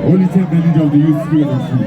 Only 10 minutes of the youth field.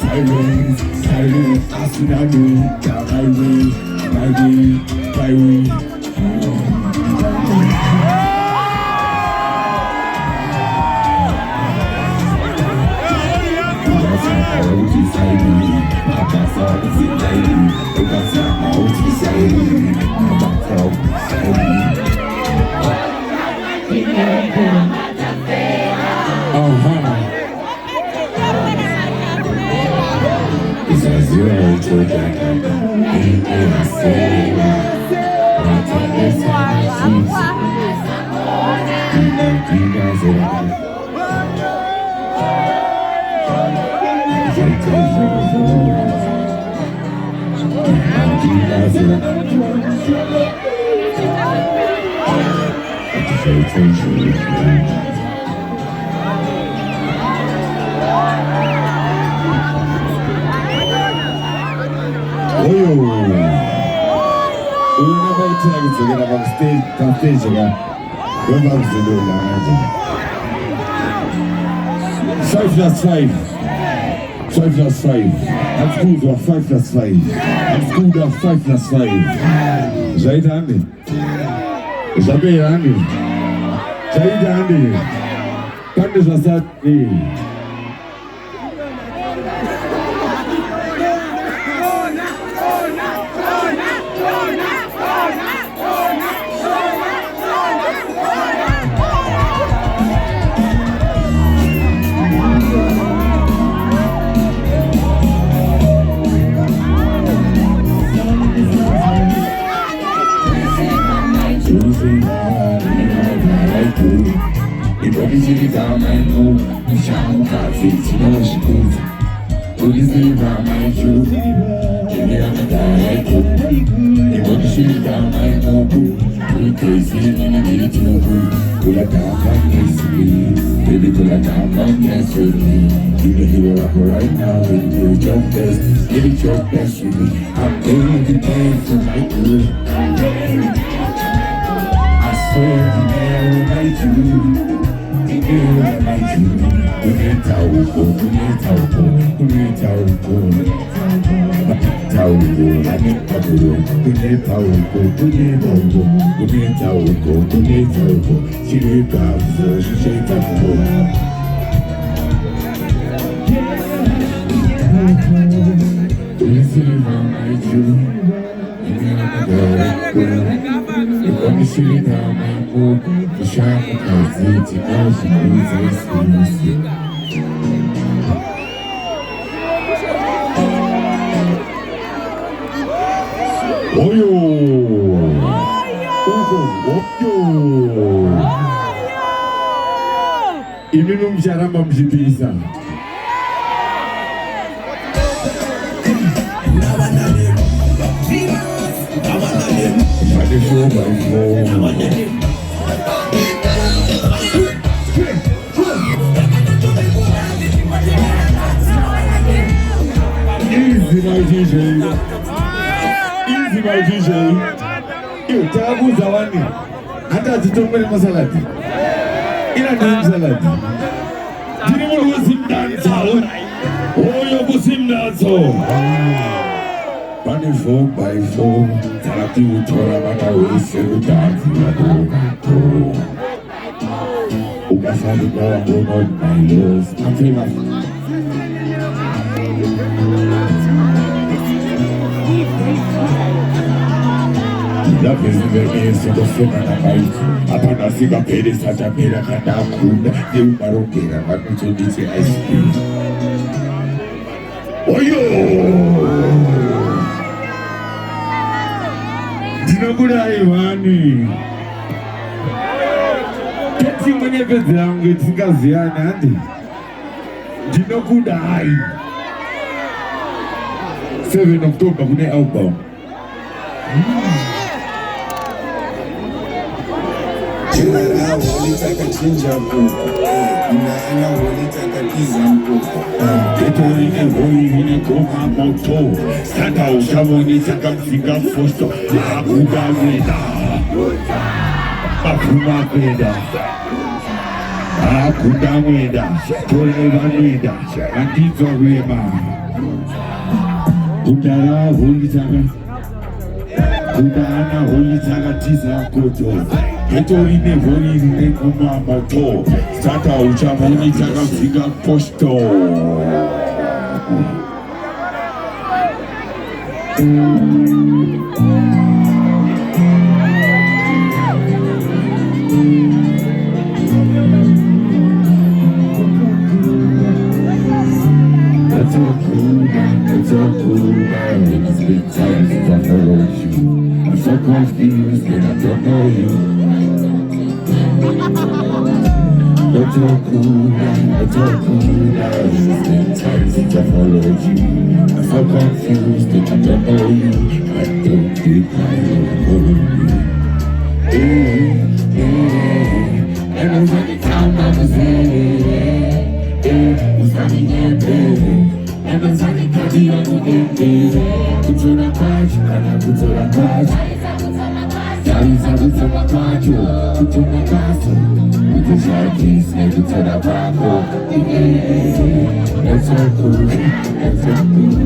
Sirens, sirens, Asunami, down my way, my way, my way. Five plus five. 5 plus 5. I'm schooled off 5 plus 5. I'm schooled off 5 plus 5. Zaidi Andy. Zaidi Andy. Zaidi Andy. Pande za sati. Baby, pull a down and dance with me. You can do it right now. You do your best, give it your best with me. I'm ready to dance tonight, good. I swear the man will make you. The girl will make you. Kunetauko, kunetauko, kunetauko. Kunetauko, kunetauko, kunetauko, kunetauko, kunetauko. She wake up, she shake up, you see how I do. You want to see how I move. The sharp because it's a ocean. Oyo! Oyo! Iminum jaramba mjipisa. Easy my DJ. Easy my DJ. Yo, tabu zawani. Hata zitongwe masalati. Ina ni masalati. Jini mulu wasimdanza. Oyo kusimdanza. Pani 4x4. Tarati utora mata wese utanzi wado. Ukasali kwa wangu not my loss. I'm famous. Love is the best of the summer night. Upon a cigar pay, such a pera can now cool. You marokera, but not to this ice cream. Oh, yo! Dinaguda Ivani. Getting many of them with Gazian Andy. Dinaguda 7 October, when they album. Wanitaka chinja mpuko Unaena wanitaka tiza mpuko Keto ine hoi hine koma moto Santa usha wanitaka mfika fosto Akuga weda Akuma weda Akuda weda Toleva weda Antizo wema Kudara holy taga tisa koto. Etori ne hori ne kumamba to. Stata ucha holy taga figa posto. It's so cool, it's big times since I followed you. I'm so confused and I don't know you. It's so cool, it's big times since I followed you. I'm so confused and I don't know you. I don't think I know you. And it was every time I was in, it was running in bed. Every time you catch you on the game, put you on catch, and I put you on catch. Daddy's how we tell my catch you, put you on catch. We can try peace, maybe tell that back home. It's so cool, it's so cool.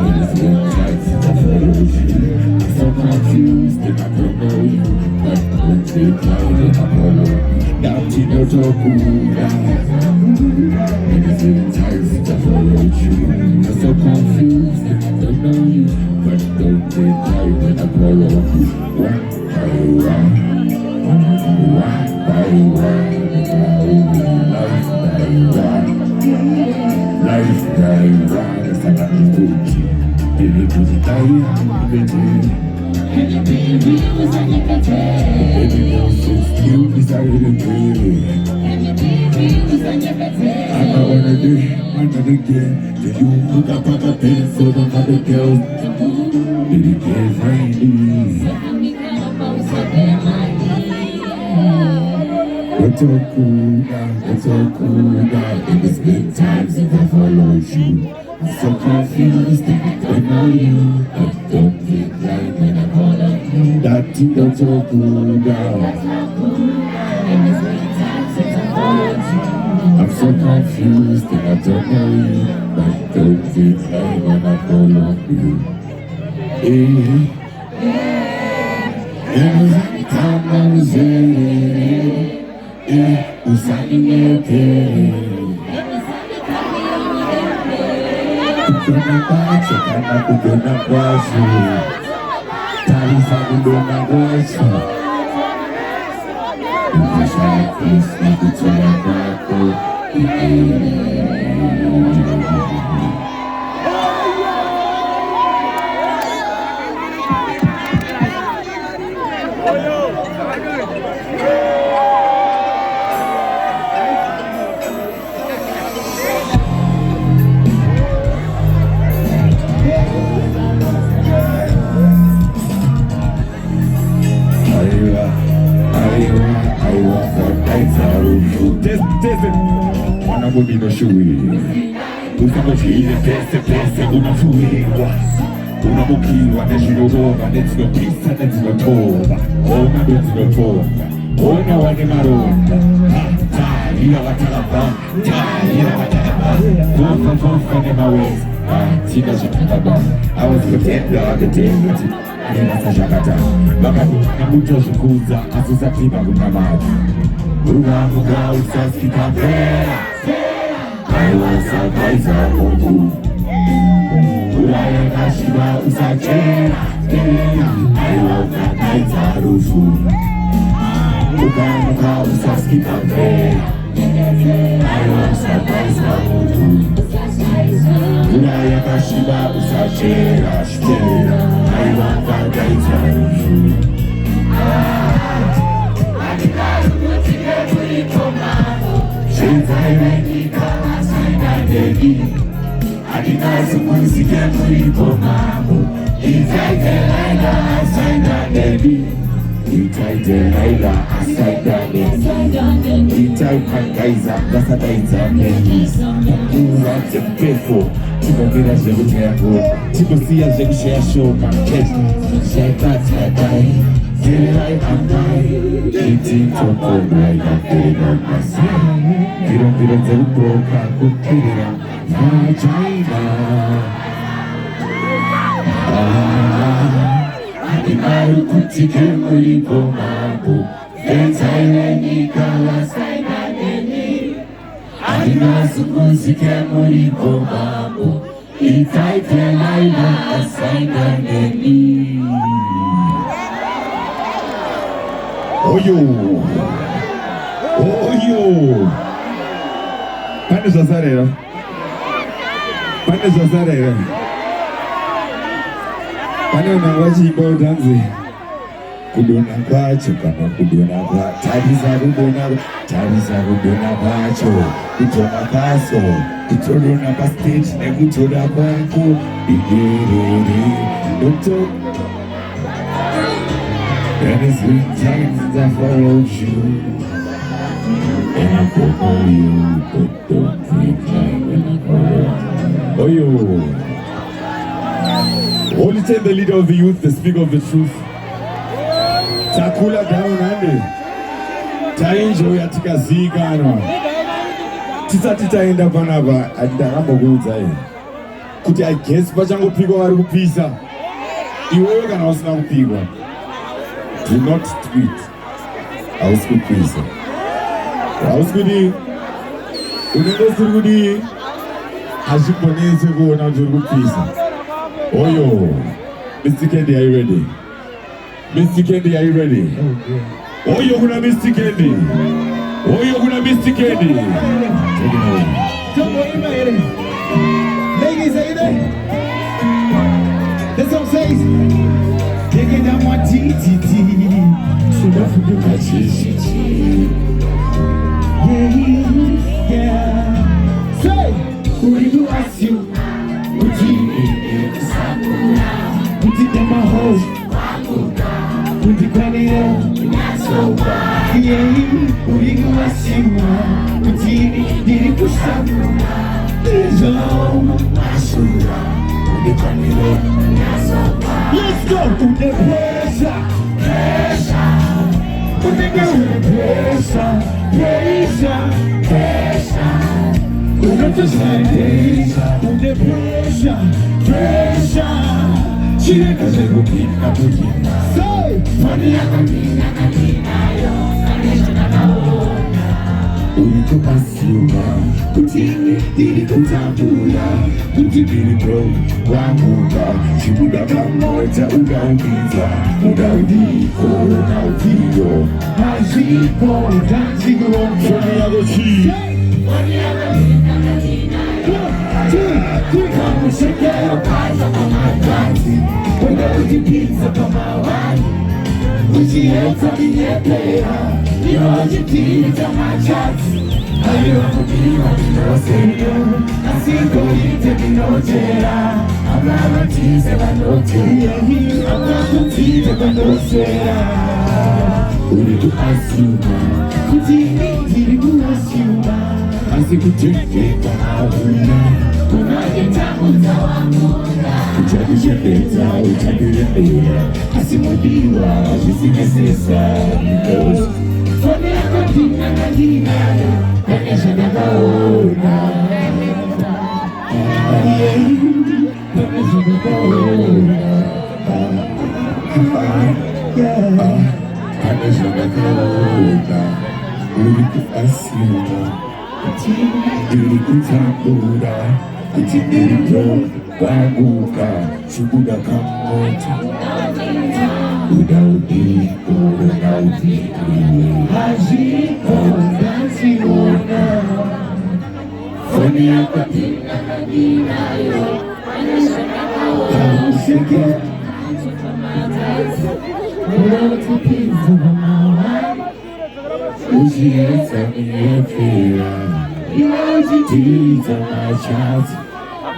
It is good tight since I follow you. I'm so confused and I don't know you. But when they play, then I follow you. Now you know so cool, it is good tight since I follow you. I'm so confused and I don't know you. But don't they play when I follow you. Life die right, it's like I'm Gucci. Baby, cause you die, I'm baby. And being real is like a baby, you're so cute, it's like a dream. And being real is like a I'm not one of them, another girl. Did you look up at the pen for the other girls? Did it get rainy? It's so cool now, it's so cool now. It was good times since I followed you. I'm so confused and I don't know you. I don't get right when I call up you. That thing that's so cool now. It was good times since I followed you. I'm so confused and I don't know you. I don't get right when I call up you. It was every time I was in. Usani Kukona bacho kama kukona bacho Talisa kukona bacho Ukashana peace na kutola bako Wana bonino shui Usamochile pese unafuiwa Unamukiwa neshirorova netsinopisa netsinotoba Ona netsinotoba Ona wane maronda Tahira watalaba Fofa nemawezi Tina shikaba I was pretender the day Nina shakata Bakani namuto shikuza Asusa tiba kunamaji Muga usaskika vera Aiwasa kaisa oku Uraye kashiba usachera Aiwasa kaisa rufu Muga usaskika vera Aiwasa kaisa oku Uraye kashiba usachera Aiwasa kaisa rufu Adinazo musike kulipo mambo Itaite laila asaida baby Itaite laila asaida baby Itaita kaiza gasataita baby Uwa tepefo Tipo gira jegu teko Tipo siya jegu share show market Sheka tadai Zilai andai Iti toko laila Fena masi Piro zelu proka kukira Vagina Imari kutike mulipo mambo Entaileni kawasaina neni Adina sukuzike mulipo mambo Itaite laila asaina neni. Oyo. Pane zvasarera. Pane unhu vachiimba utanzi kudona kwacho kana kudona tarisa kudona kwacho kutona kwaso kutodona pastage nekutoda kwako igerere Doctor. And it's been times since I followed you and I follow you, but don't think like when I follow. Oyo. Only tell the leader of the youth to speak of the truth. Takula down ande. Tainjo ya tikazika anwa. Tisati taenda panapa atidakambokuudza kuti I guess pachangopikwa vari kupisa. Iwewe kana usina kupikwa. Do not tweet. Hausikupisa. Hausikudi. Unengosiri kudi. Hazviponese kuona kuti uri kupisa. Oyo. Mr. Kendi, are you ready? Mr. Kendi, are you ready? Oyo kuna Mr. Kendi. Take it away. Ladies, are you there? This song says, taking down my TTT, so don't forget my chichi. Yeah. Say, who do you ask you? Put it in my hole. Put it on the air. Yeah, who do you ask you? Put it, did it push up? Let's go to the pressure. Put the pressure. Put the pressure. She doesn't go keep up with you. Say, money Ulikopasiuma, kutini, dili kutambula, kutibili bro, wamuka, shibuda kamoja, ugaungiza, ugaudiko, ugaudiko, haziko, danzigo, From the other cheek. Come shake your eyes up on my body, when I put your pizza on my body, when she ends up in your player. You know what you did on my chats. I don't forgive what you know, say you. I see go into the no jail. I'm not a teaser, but no jail. I'm not a teaser, but no jail. Who did you ask you? Who did you ask you? I see you take it out of me. When I get down, I see my diva, I see my sister, because Funny, I can't deny I should never hold her.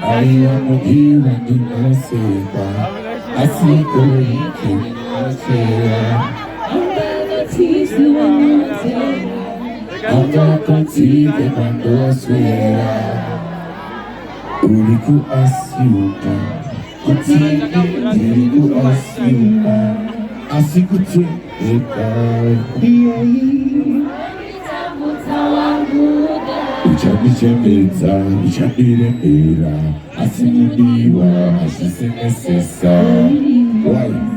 I am here and do not say that. I see going to I'm gonna teach you one more thing. I'm not gonna teach you one more swear. Uliku asiuka, uliku asiuka, asikuteka. Uchaguzi Nichembeza, nichabirembera, asi mudiwa, asi necessary. Why?